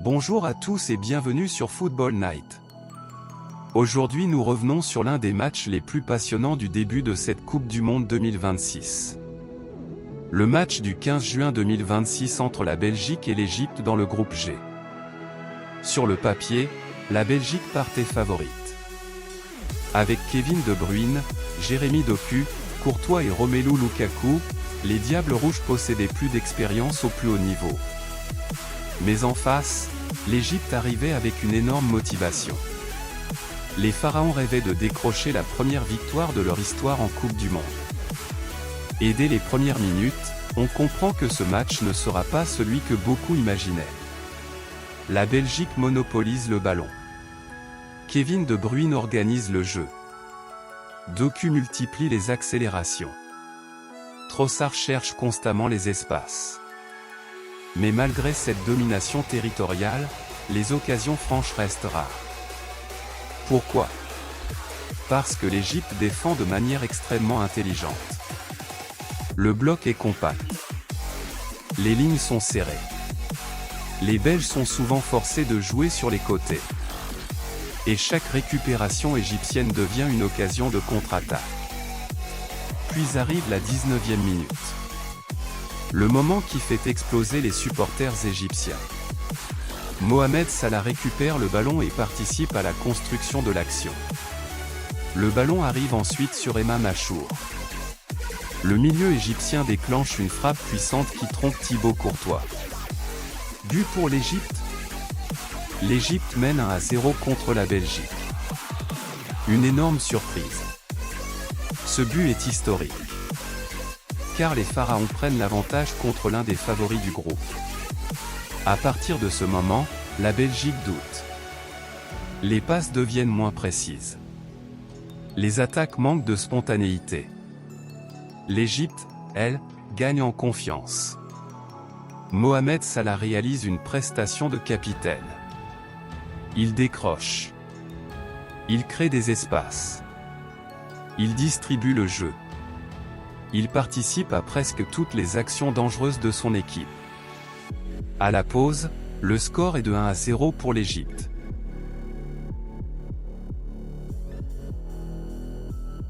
Bonjour à tous et bienvenue sur Football Night. Aujourd'hui nous revenons sur l'un des matchs les plus passionnants du début de cette Coupe du Monde 2026. Le match du 15 juin 2026 entre la Belgique et l'Égypte dans le groupe G. Sur le papier, la Belgique partait favorite. Avec Kevin De Bruyne, Jérémy Doku, Courtois et Romelu Lukaku, les Diables Rouges possédaient plus d'expérience au plus haut niveau. Mais en face, l'Égypte arrivait avec une énorme motivation. Les Pharaons rêvaient de décrocher la première victoire de leur histoire en Coupe du Monde. Et dès les premières minutes, on comprend que ce match ne sera pas celui que beaucoup imaginaient. La Belgique monopolise le ballon. Kevin De Bruyne organise le jeu. Doku multiplie les accélérations. Trossard cherche constamment les espaces. Mais malgré cette domination territoriale, les occasions franches restent rares. Pourquoi? Parce que l'Égypte défend de manière extrêmement intelligente. Le bloc est compact. Les lignes sont serrées. Les Belges sont souvent forcés de jouer sur les côtés. Et chaque récupération égyptienne devient une occasion de contre-attaque. Puis arrive la 19e minute. Le moment qui fait exploser les supporters égyptiens. Mohamed Salah récupère le ballon et participe à la construction de l'action. Le ballon arrive ensuite sur Emam Achour. Le milieu égyptien déclenche une frappe puissante qui trompe Thibaut Courtois. But pour l'Égypte. L'Égypte mène 1-0 contre la Belgique. Une énorme surprise. Ce but est historique. Car les Pharaons prennent l'avantage contre l'un des favoris du groupe. À partir de ce moment, la Belgique doute. Les passes deviennent moins précises. Les attaques manquent de spontanéité. L'Égypte, elle, gagne en confiance. Mohamed Salah réalise une prestation de capitaine. Il décroche. Il crée des espaces. Il distribue le jeu. Il participe à presque toutes les actions dangereuses de son équipe. À la pause, le score est de 1-0 pour l'Égypte.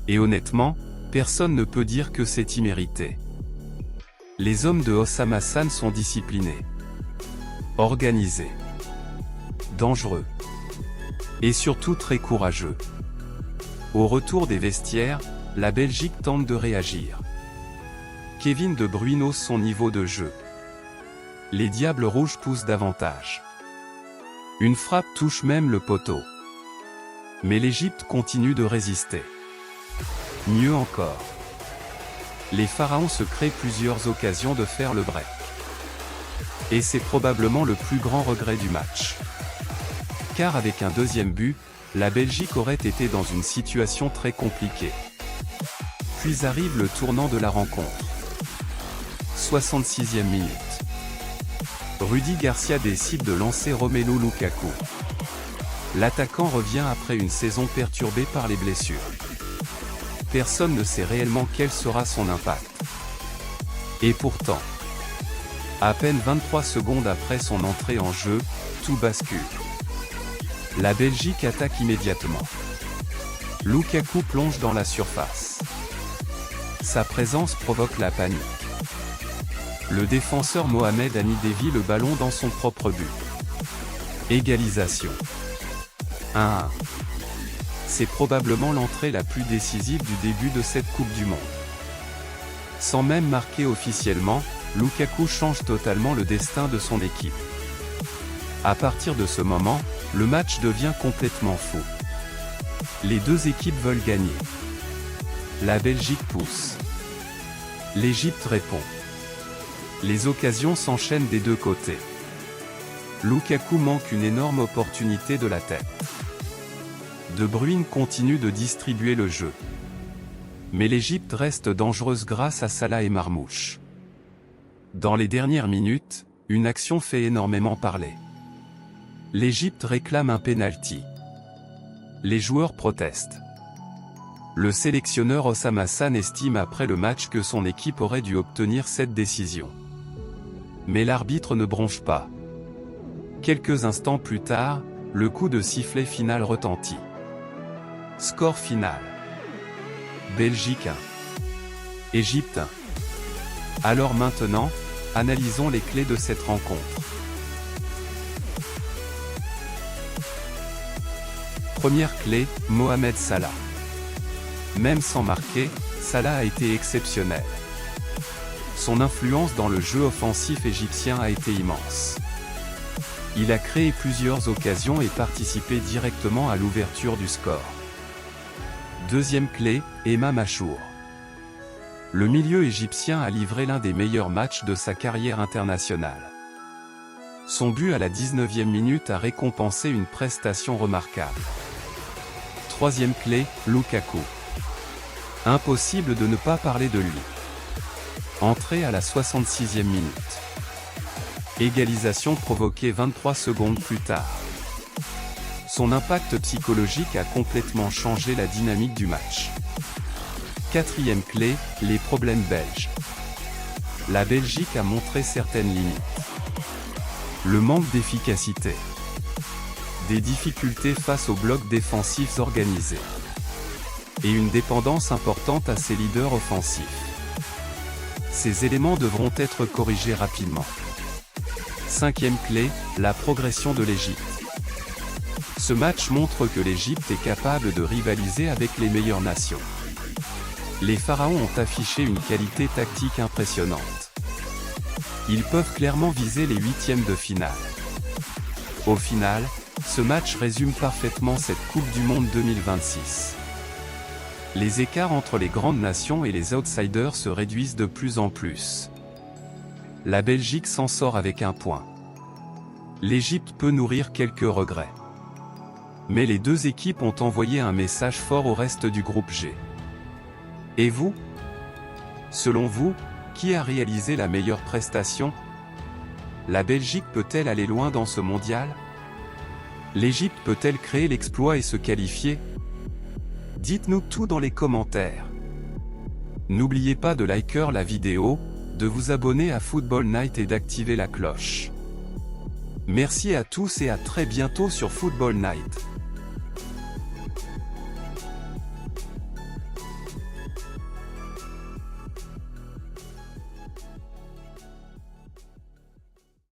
Et honnêtement, personne ne peut dire que c'est immérité. Les hommes de Hossam Hassan sont disciplinés, organisés, dangereux et surtout très courageux. Au retour des vestiaires, la Belgique tente de réagir. Kevin De Bruyne hausse son niveau de jeu. Les Diables Rouges poussent davantage. Une frappe touche même le poteau. Mais l'Égypte continue de résister. Mieux encore. Les Pharaons se créent plusieurs occasions de faire le break. Et c'est probablement le plus grand regret du match. Car avec un deuxième but, la Belgique aurait été dans une situation très compliquée. Puis arrive le tournant de la rencontre. 66e minute. Rudy Garcia décide de lancer Romelu Lukaku. L'attaquant revient après une saison perturbée par les blessures. Personne ne sait réellement quel sera son impact. Et pourtant, à peine 23 secondes après son entrée en jeu, tout bascule. La Belgique attaque immédiatement. Lukaku plonge dans la surface. Sa présence provoque la panique. Le défenseur Mohamed Hani dévie le ballon dans son propre but. Égalisation. 1-1. C'est probablement l'entrée la plus décisive du début de cette Coupe du Monde. Sans même marquer officiellement, Lukaku change totalement le destin de son équipe. À partir de ce moment, le match devient complètement fou. Les deux équipes veulent gagner. La Belgique pousse. L'Égypte répond. Les occasions s'enchaînent des deux côtés. Lukaku manque une énorme opportunité de la tête. De Bruyne continue de distribuer le jeu. Mais l'Égypte reste dangereuse grâce à Salah et Marmoush. Dans les dernières minutes, une action fait énormément parler. L'Égypte réclame un penalty. Les joueurs protestent. Le sélectionneur Hossam Hassan estime après le match que son équipe aurait dû obtenir cette décision. Mais l'arbitre ne bronche pas. Quelques instants plus tard, le coup de sifflet final retentit. Score final. Belgique 1. Égypte 1. Alors maintenant, analysons les clés de cette rencontre. Première clé, Mohamed Salah. Même sans marquer, Salah a été exceptionnel. Son influence dans le jeu offensif égyptien a été immense. Il a créé plusieurs occasions et participé directement à l'ouverture du score. Deuxième clé, Emam Achour. Le milieu égyptien a livré l'un des meilleurs matchs de sa carrière internationale. Son but à la 19e minute a récompensé une prestation remarquable. Troisième clé, Lukaku. Impossible de ne pas parler de lui. Entrée à la 66e minute. Égalisation provoquée 23 secondes plus tard. Son impact psychologique a complètement changé la dynamique du match. Quatrième clé, les problèmes belges. La Belgique a montré certaines limites. Le manque d'efficacité. Des difficultés face aux blocs défensifs organisés. Et une dépendance importante à ses leaders offensifs. Ces éléments devront être corrigés rapidement. Cinquième clé, la progression de l'Égypte. Ce match montre que l'Égypte est capable de rivaliser avec les meilleures nations. Les Pharaons ont affiché une qualité tactique impressionnante. Ils peuvent clairement viser les huitièmes de finale. Au final, ce match résume parfaitement cette Coupe du Monde 2026. Les écarts entre les grandes nations et les outsiders se réduisent de plus en plus. La Belgique s'en sort avec un point. L'Égypte peut nourrir quelques regrets. Mais les deux équipes ont envoyé un message fort au reste du groupe G. Et vous? Selon vous, qui a réalisé la meilleure prestation? La Belgique peut-elle aller loin dans ce mondial? L'Égypte peut-elle créer l'exploit et se qualifier? Dites-nous tout dans les commentaires. N'oubliez pas de liker la vidéo, de vous abonner à Football Night et d'activer la cloche. Merci à tous et à très bientôt sur Football Night.